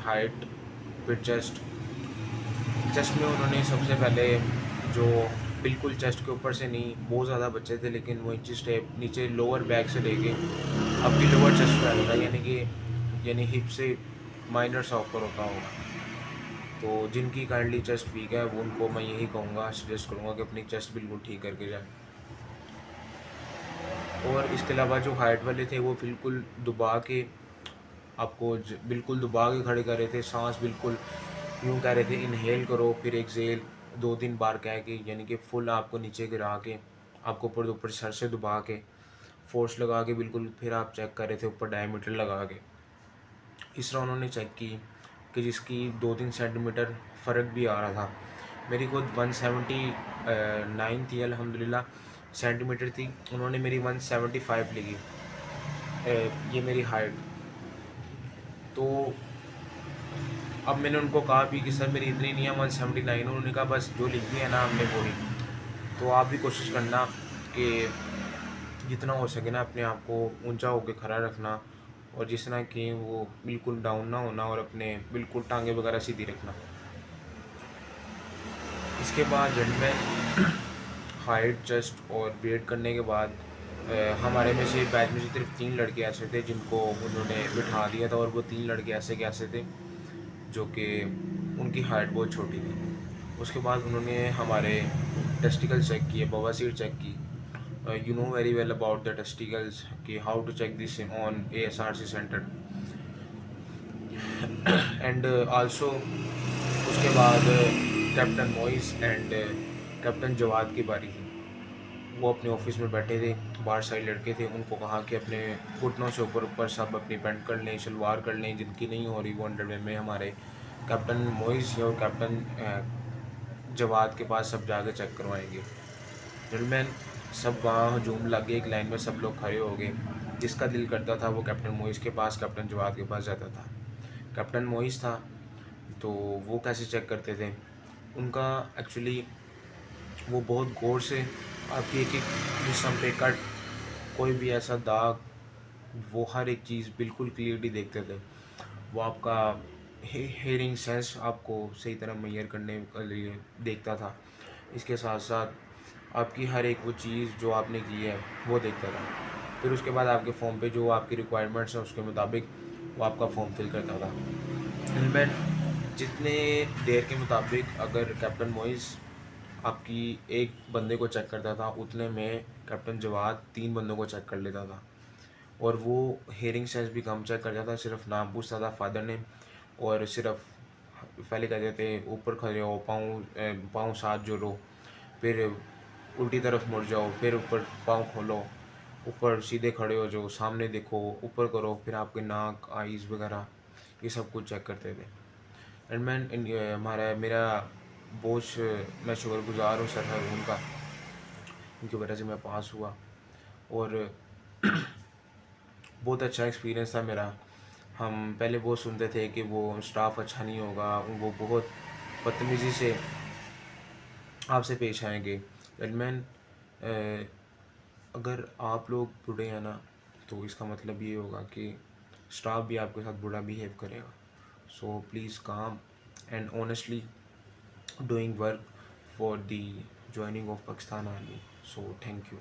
Height, फिर chest. Chest में उन्होंने सबसे पहले जो बिल्कुल चेस्ट के ऊपर से नहीं, बहुत ज़्यादा बच्चे थे लेकिन वो इंची स्टेप नीचे लोअर बैक से लेके आपकी लोअर चेस्ट पे आता था, यानी हिप से माइनर सा ऊपर होता होगा। तो जिनकी काइंडली चेस्ट वीक है वो उनको मैं यही कहूँगा, सजेस्ट करूँगा कि अपनी चेस्ट बिल्कुल ठीक करके जाए। और इसके अलावा जो हाइट वाले थे वो बिल्कुल दबा के आपको बिल्कुल दबा के खड़े कर रहे थे, सांस बिल्कुल यूँ कह रहे थे इनहेल करो फिर एक्सहेल 2-3 बार कह के, यानी कि फुल आपको नीचे गिरा के आपको ऊपर सर से दबा के फोर्स लगा के बिल्कुल फिर आप चेक कर रहे थे ऊपर डायमीटर लगा के। इस तरह उन्होंने चेक की कि जिसकी 2-3 सेंटीमीटर फ़र्क भी आ रहा था। मेरी खुद 179 थी अल्हम्दुलिल्लाह सेंटीमीटर थी, उन्होंने मेरी 175 लिखी, ये मेरी हाइट। तो अब मैंने उनको कहा भी कि सर मेरी इतनी नहीं है 179, उन्होंने कहा बस जो लिख दिया है ना हमने वो ही। तो आप भी कोशिश करना कि जितना हो सके ना अपने आप को ऊंचा होकर खड़ा रखना, और जिस तरह कि वो बिल्कुल डाउन ना होना, और अपने बिल्कुल टांगे वगैरह सीधी रखना। इसके बाद जेंटलमैन हाइट, चेस्ट और वेट करने के बाद हमारे में से बैच में से सिर्फ 3 लड़के ऐसे थे जिनको उन्होंने बिठा दिया था, और वो 3 लड़के ऐसे के ऐसे थे जो कि उनकी हाइट बहुत छोटी थी। उसके बाद उन्होंने हमारे टेस्टिकल चेक किए, बवासीर चेक की। You know very well about the testicles कि how to check this on ASRC centre and also. उसके बाद captain Moiz and captain Jawad की बारी थी। वो अपने ऑफिस में बैठे थे, बाहर साइड लड़के थे, उनको कहा कि अपने घुटनों से ऊपर ऊपर सब अपनी पैंट कर लें, शलवार कर लें, जिनकी नहीं हो रही वो अंडरवेयर में हमारे कैप्टन मोइस और कैप्टन जवाद के पास सब जाके चेक करवाएंगे। जेंटलमैन सब वहाँ हजूम लग गए, एक लाइन में सब लोग खड़े हो गए। जिसका दिल करता था वो कैप्टन मोइस के पास, कैप्टन जवाद के पास जाता था। कैप्टन मोइस था तो वो कैसे चेक करते थे, उनका एक्चुअली वो बहुत गौर से आपकी एक एक जिस्म पे कट, कोई भी ऐसा दाग, वो हर एक चीज़ बिल्कुल क्लियरली देखते थे। वो आपका हेयरिंग सेंस आपको सही तरह मेजर करने के लिए देखता था। इसके साथ साथ आपकी हर एक वो चीज़ जो आपने की है वो देखता था। फिर उसके बाद आपके फॉर्म पे जो आपकी रिक्वायरमेंट्स हैं उसके मुताबिक वो आपका फॉर्म फिल करता था। इनमें जितने देर के मुताबिक अगर कैप्टन मोइस आपकी एक बंदे को चेक करता था, उतने में कैप्टन जवाद 3 बंदों को चेक कर लेता था। और वो हेयरिंग सेंस भी कम चेक करता था, सिर्फ नाम पूछता था फादर नेम, और सिर्फ पहले कहते थे ऊपर खड़े हो, पाँव साथ जोड़ो, फिर उल्टी तरफ मुड़ जाओ, फिर ऊपर पाँव खोलो, ऊपर सीधे खड़े हो जाओ, सामने देखो, ऊपर करो, फिर आपके नाक, आईज़ वगैरह ये सब कुछ चेक करते थे। एंड मैन हमारा मेरा बहुत मैं शुक्रगुज़ार हूँ सर हारून का, इनकी वजह से मैं पास हुआ। और बहुत अच्छा एक्सपीरियंस था मेरा। हम पहले बहुत सुनते थे कि वो स्टाफ अच्छा नहीं होगा, वो बहुत बदतमीज़ी से आपसे पेश आएंगे। एडमैन अगर आप लोग बुरे हैं ना, तो इसका मतलब ये होगा कि स्टाफ भी आपके साथ बुरा बिहेव करेगा। सो प्लीज़ काम and honestly doing work for the joining of Pakistan Army. So thank you.